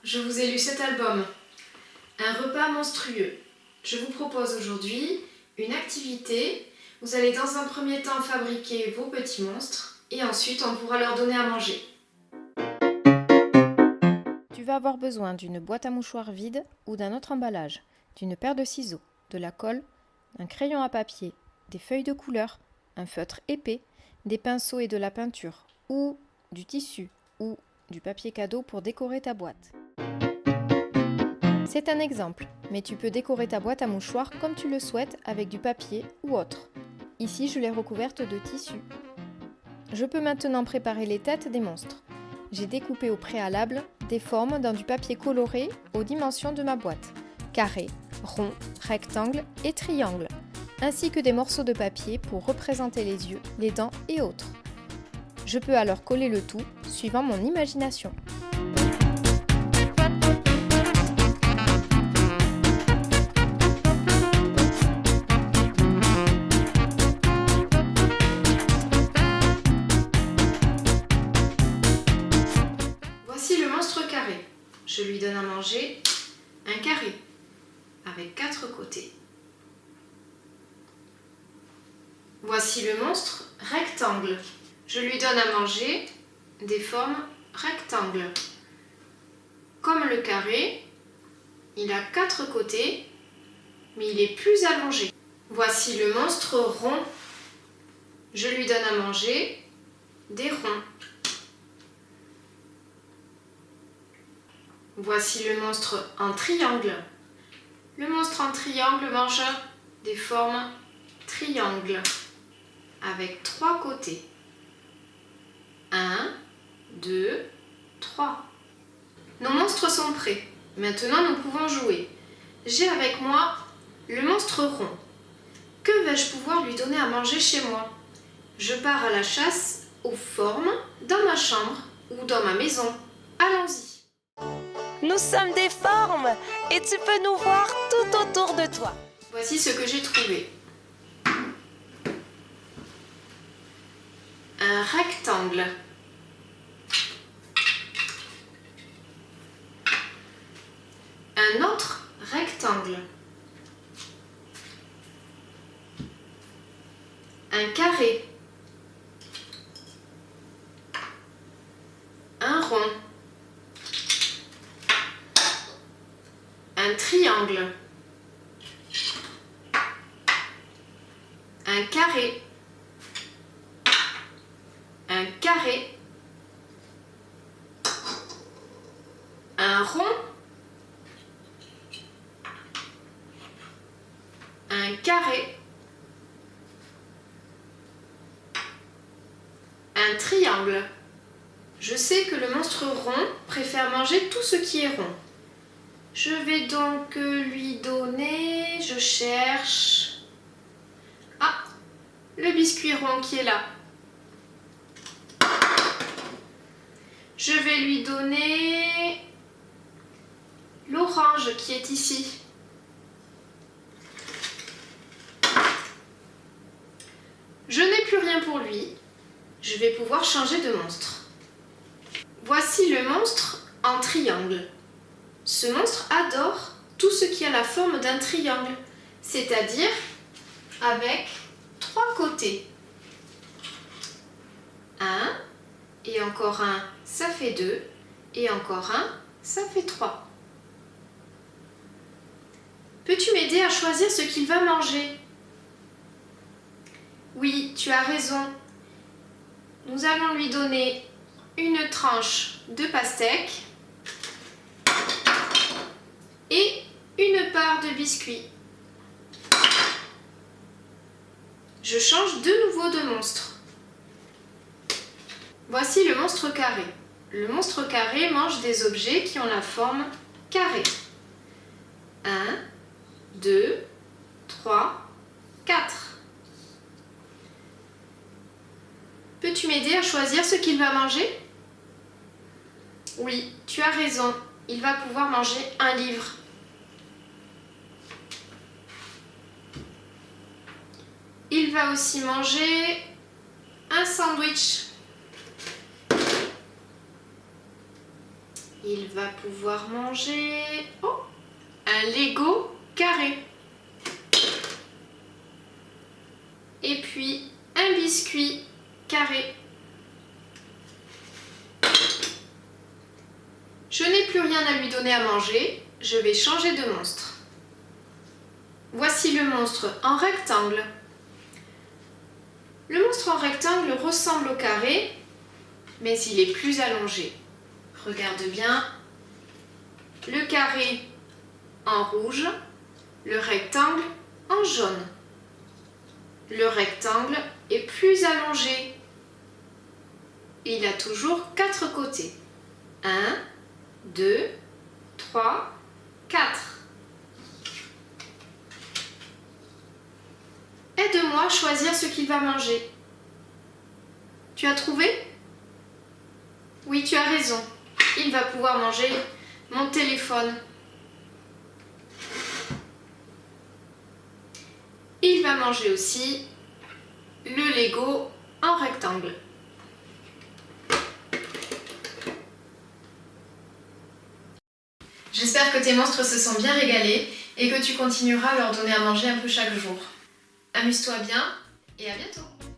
je vous ai lu cet album. Un repas monstrueux. Je vous propose aujourd'hui une activité. Vous allez dans un premier temps fabriquer vos petits monstres et ensuite on pourra leur donner à manger. Tu vas avoir besoin d'une boîte à mouchoirs vide ou d'un autre emballage, d'une paire de ciseaux, de la colle, un crayon à papier, des feuilles de couleur, un feutre épais, des pinceaux et de la peinture, ou du tissu, ou du papier cadeau pour décorer ta boîte. C'est un exemple, mais tu peux décorer ta boîte à mouchoirs comme tu le souhaites avec du papier ou autre. Ici, je l'ai recouverte de tissu. Je peux maintenant préparer les têtes des monstres. J'ai découpé au préalable des formes dans du papier coloré aux dimensions de ma boîte, carré, rond, rectangle et triangle, ainsi que des morceaux de papier pour représenter les yeux, les dents et autres. Je peux alors coller le tout suivant mon imagination. Voici le monstre carré. Je lui donne à manger un carré avec 4 côtés. Voici le monstre rectangle. Je lui donne à manger des formes rectangles. Comme le carré, il a 4 côtés, mais il est plus allongé. Voici le monstre rond. Je lui donne à manger des ronds. Voici le monstre en triangle. Le monstre en triangle mange des formes triangles avec 3 côtés. 1, 2, 3. Nos monstres sont prêts. Maintenant, nous pouvons jouer. J'ai avec moi le monstre rond. Que vais-je pouvoir lui donner à manger chez moi? Je pars à la chasse aux formes dans ma chambre ou dans ma maison. Allons-y. Nous sommes des formes et tu peux nous voir tout autour de toi. Voici ce que j'ai trouvé. Un rectangle. Un autre rectangle. Un carré. Un rond. Un triangle. Un carré. Un carré. Un rond. Un carré. Un triangle. Je sais que le monstre rond préfère manger tout ce qui est rond. Je vais donc lui donner, je cherche... Ah, le biscuit rond qui est là. Je vais lui donner l'orange qui est ici. Je n'ai plus rien pour lui. Je vais pouvoir changer de monstre. Voici le monstre en triangle. Ce monstre adore tout ce qui a la forme d'un triangle, c'est-à-dire avec 3 côtés. 1, et encore un, ça fait 2, et encore un, ça fait 3. Peux-tu m'aider à choisir ce qu'il va manger? Oui, tu as raison. Nous allons lui donner une tranche de pastèque et une part de biscuit. Je change de nouveau de monstre. Voici le monstre carré. Le monstre carré mange des objets qui ont la forme carrée. 1, 2, 3, 4. Peux-tu m'aider à choisir ce qu'il va manger? Oui, tu as raison. Il va pouvoir manger un livre. Il va aussi manger un sandwich. Il va pouvoir manger un Lego carré. Et puis un biscuit carré. Je n'ai plus rien à lui donner à manger, je vais changer de monstre. Voici le monstre en rectangle. Le monstre en rectangle ressemble au carré, mais il est plus allongé. Regarde bien. Le carré en rouge, le rectangle en jaune. Le rectangle est plus allongé. Il a toujours 4 côtés. 1, 2, 3, 4. Aide-moi à choisir ce qu'il va manger. Tu as trouvé? Oui, tu as raison. Il va pouvoir manger mon téléphone. Il va manger aussi le Lego en rectangle. J'espère que tes monstres se sont bien régalés et que tu continueras à leur donner à manger un peu chaque jour. Amuse-toi bien et à bientôt!